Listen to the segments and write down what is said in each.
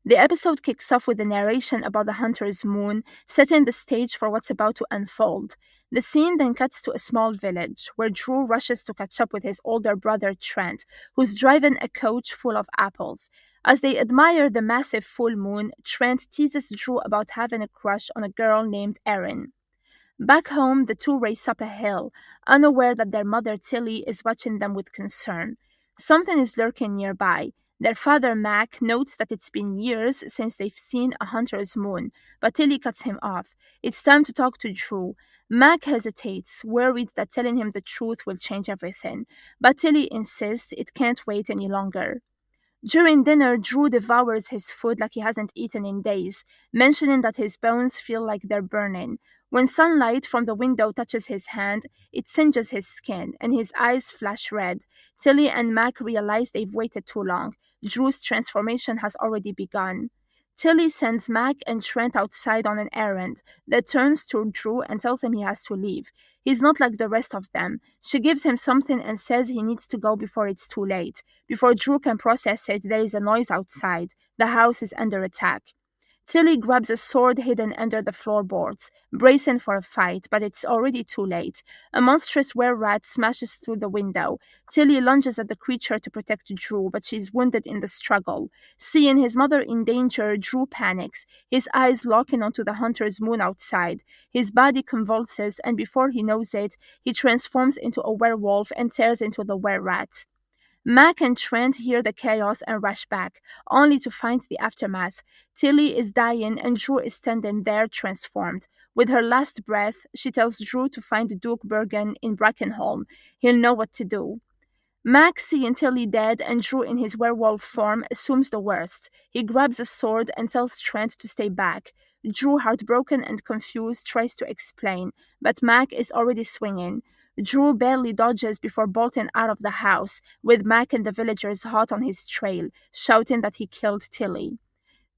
The episode kicks off with a narration about the hunter's moon, setting the stage for what's about to unfold. The scene then cuts to a small village, where Drew rushes to catch up with his older brother Trent, who's driving a coach full of apples. As they admire the massive full moon, Trent teases Drew about having a crush on a girl named Erin. Back home, the two race up a hill, unaware that their mother Tilly is watching them with concern. Something is lurking nearby. Their father Mac notes that it's been years since they've seen a hunter's moon, but Tilly cuts him off. It's time to talk to Drew. Mac hesitates, worried that telling him the truth will change everything, but Tilly insists it can't wait any longer. During dinner, Drew devours his food like he hasn't eaten in days, mentioning that his bones feel like they're burning. When sunlight from the window touches his hand, it singes his skin, and his eyes flash red. Tilly and Mac realize they've waited too long. Drew's transformation has already begun. Tilly sends Mac and Trent outside on an errand that turns to Drew and tells him he has to leave. He's not like the rest of them. She gives him something and says he needs to go before it's too late. Before Drew can process it, there is a noise outside. The house is under attack. Tilly grabs a sword hidden under the floorboards, bracing for a fight, but it's already too late. A monstrous were-rat smashes through the window. Tilly lunges at the creature to protect Drew, but she's wounded in the struggle. Seeing his mother in danger, Drew panics, his eyes locking onto the hunter's moon outside. His body convulses, and before he knows it, he transforms into a werewolf and tears into the were-rat. Mac and Trent hear the chaos and rush back, only to find the aftermath. Tilly is dying and Drew is standing there transformed. With her last breath, she tells Drew to find Duke Bergen in Brackenholm. He'll know what to do. Mac, seeing Tilly dead and Drew in his werewolf form, assumes the worst. He grabs a sword and tells Trent to stay back. Drew, heartbroken and confused, tries to explain, but Mac is already swinging. Drew barely dodges before bolting out of the house, with Mac and the villagers hot on his trail, shouting that he killed Tilly.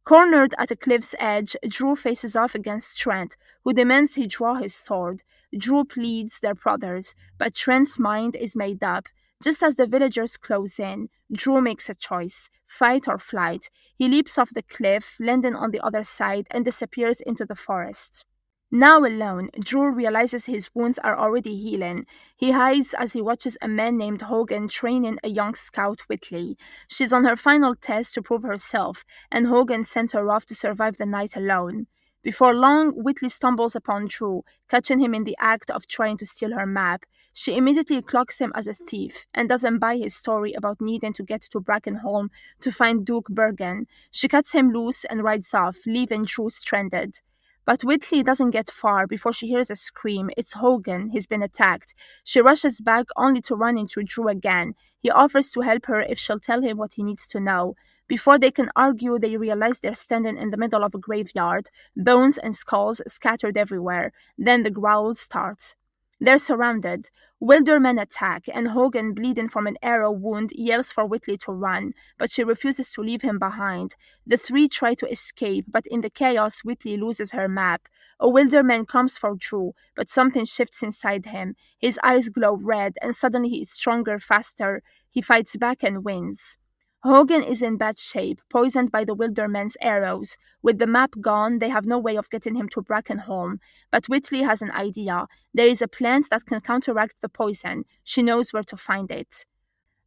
Cornered at a cliff's edge, Drew faces off against Trent, who demands he draw his sword. Drew pleads they're brothers, but Trent's mind is made up. Just as the villagers close in, Drew makes a choice, fight or flight. He leaps off the cliff, landing on the other side, and disappears into the forest. Now alone, Drew realizes his wounds are already healing. He hides as he watches a man named Hogan training a young scout, Whitley. She's on her final test to prove herself, and Hogan sends her off to survive the night alone. Before long, Whitley stumbles upon Drew, catching him in the act of trying to steal her map. She immediately clocks him as a thief and doesn't buy his story about needing to get to Brackenholm to find Duke Bergen. She cuts him loose and rides off, leaving Drew stranded. But Whitley doesn't get far before she hears a scream. It's Hogan. He's been attacked. She rushes back only to run into Drew again. He offers to help her if she'll tell him what he needs to know. Before they can argue, they realize they're standing in the middle of a graveyard, bones and skulls scattered everywhere. Then the growl starts. They're surrounded. Wildermen attack, and Hogan, bleeding from an arrow wound, yells for Whitley to run, but she refuses to leave him behind. The three try to escape, but in the chaos, Whitley loses her map. A Wilderman comes for Drew, but something shifts inside him. His eyes glow red, and suddenly he is stronger, faster. He fights back and wins. Hogan is in bad shape, poisoned by the Wilderman's arrows. With the map gone, they have no way of getting him to Brackenholm. But Whitley has an idea. There is a plant that can counteract the poison. She knows where to find it.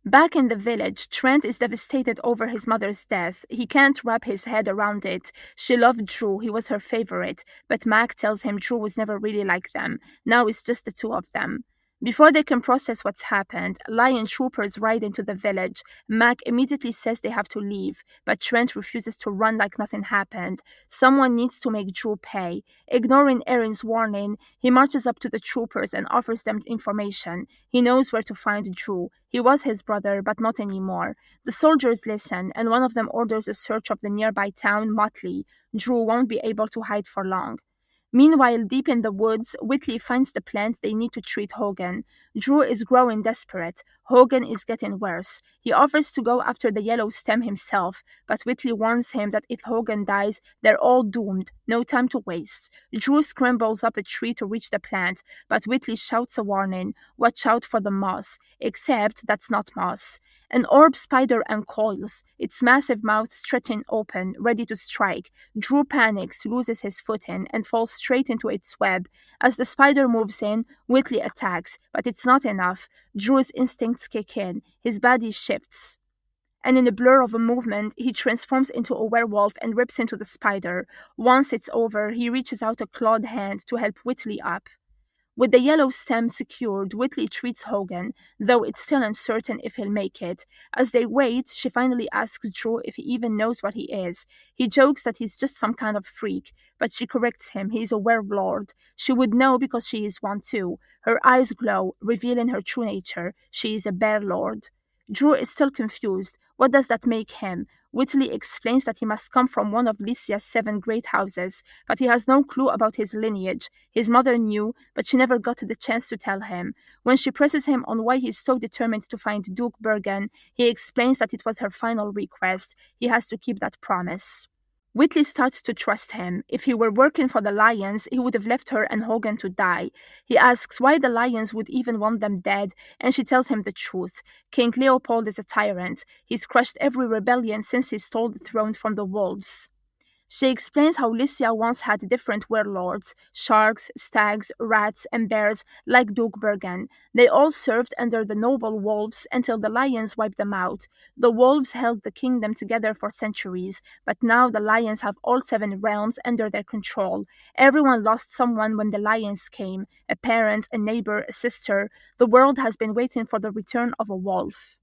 Back in the village, Trent is devastated over his mother's death. He can't wrap his head around it. She loved Drew, he was her favorite, but Mac tells him Drew was never really like them. Now it's just the two of them. Before they can process what's happened, lion troopers ride into the village. Mac immediately says they have to leave, but Trent refuses to run like nothing happened. Someone needs to make Drew pay. Ignoring Erin's warning, he marches up to the troopers and offers them information. He knows where to find Drew. He was his brother, but not anymore. The soldiers listen, and one of them orders a search of the nearby town, Motley. Drew won't be able to hide for long. Meanwhile, deep in the woods, Whitley finds the plant they need to treat Hogan. Drew is growing desperate. Hogan is getting worse. He offers to go after the yellow stem himself, but Whitley warns him that if Hogan dies, they're all doomed. No time to waste. Drew scrambles up a tree to reach the plant, but Whitley shouts a warning. Watch out for the moss. Except that's not moss. An orb spider uncoils, its massive mouth stretching open, ready to strike. Drew panics, loses his footing, and falls straight into its web. As the spider moves in, Whitley attacks, but it's not enough. Drew's instincts kick in. His body shifts, and in a blur of a movement, he transforms into a werewolf and rips into the spider. Once it's over, he reaches out a clawed hand to help Whitley up. With the yellow stem secured, Whitley treats Hogan, though it's still uncertain if he'll make it. As they wait, she finally asks Drew if he even knows what he is. He jokes that he's just some kind of freak, but she corrects him. He's a werelord. She would know because she is one too. Her eyes glow, revealing her true nature. She is a bear lord. Drew is still confused. What does that make him? Whitley explains that he must come from one of Lycia's 7 great houses, but he has no clue about his lineage. His mother knew, but she never got the chance to tell him. When she presses him on why he's so determined to find Duke Bergen, he explains that it was her final request. He has to keep that promise. Whitley starts to trust him. If he were working for the Lions, he would have left her and Hogan to die. He asks why the Lions would even want them dead, and she tells him the truth. King Leopold is a tyrant. He's crushed every rebellion since he stole the throne from the wolves. She explains how Lycia once had different warlords: sharks, stags, rats, and bears, like Duke Bergen. They all served under the noble wolves until the lions wiped them out. The wolves held the kingdom together for centuries, but now the lions have all 7 realms under their control. Everyone lost someone when the lions came: a parent, a neighbor, a sister. The world has been waiting for the return of a wolf.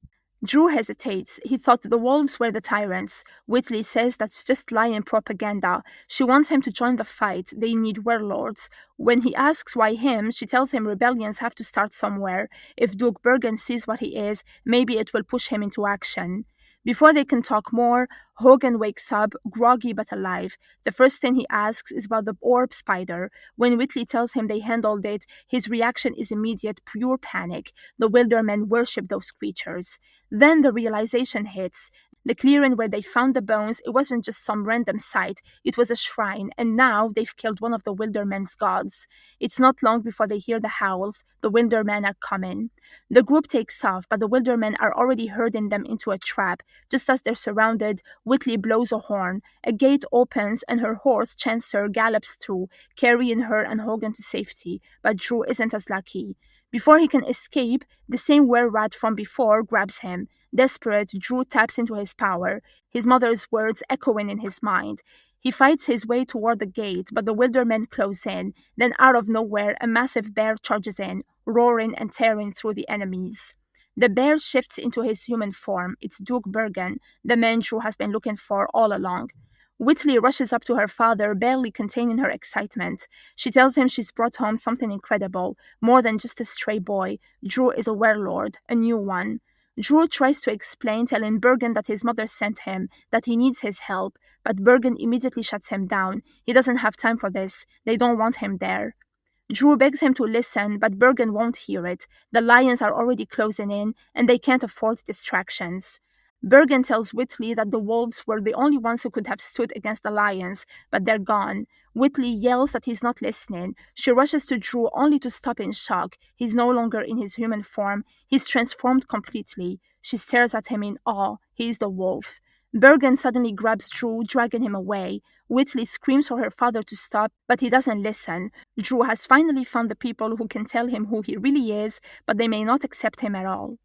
Drew hesitates. He thought the wolves were the tyrants. Whitley says that's just lion propaganda. She wants him to join the fight. They need warlords. When he asks why him, she tells him rebellions have to start somewhere. If Duke Bergen sees what he is, maybe it will push him into action. Before they can talk more, Hogan wakes up, groggy but alive. The first thing he asks is about the orb spider. When Whitley tells him they handled it, his reaction is immediate, pure panic. The Wildermen worship those creatures. Then the realization hits. The clearing where they found the bones, it wasn't just some random site, it was a shrine, and now they've killed one of the Wildermen's gods. It's not long before they hear the howls. The Wildermen are coming. The group takes off, but the Wildermen are already herding them into a trap. Just as they're surrounded, Whitley blows a horn. A gate opens, and her horse, Chancer, gallops through, carrying her and Hogan to safety. But Drew isn't as lucky. Before he can escape, the same were-rat from before grabs him. Desperate, Drew taps into his power, his mother's words echoing in his mind. He fights his way toward the gate, but the Wildermen close in. Then out of nowhere, a massive bear charges in, roaring and tearing through the enemies. The bear shifts into his human form. It's Duke Bergen, the man Drew has been looking for all along. Whitley rushes up to her father, barely containing her excitement. She tells him she's brought home something incredible, more than just a stray boy. Drew is a warlord, a new one. Drew tries to explain, telling Bergen that his mother sent him, that he needs his help, but Bergen immediately shuts him down. He doesn't have time for this. They don't want him there. Drew begs him to listen, but Bergen won't hear it. The lions are already closing in, and they can't afford distractions. Bergen tells Whitley that the wolves were the only ones who could have stood against the lions, but they're gone. Whitley yells that he's not listening. She rushes to Drew only to stop in shock. He's no longer in his human form. He's transformed completely. She stares at him in awe. He's the wolf. Bergen suddenly grabs Drew, dragging him away. Whitley screams for her father to stop, but he doesn't listen. Drew has finally found the people who can tell him who he really is, but they may not accept him at all.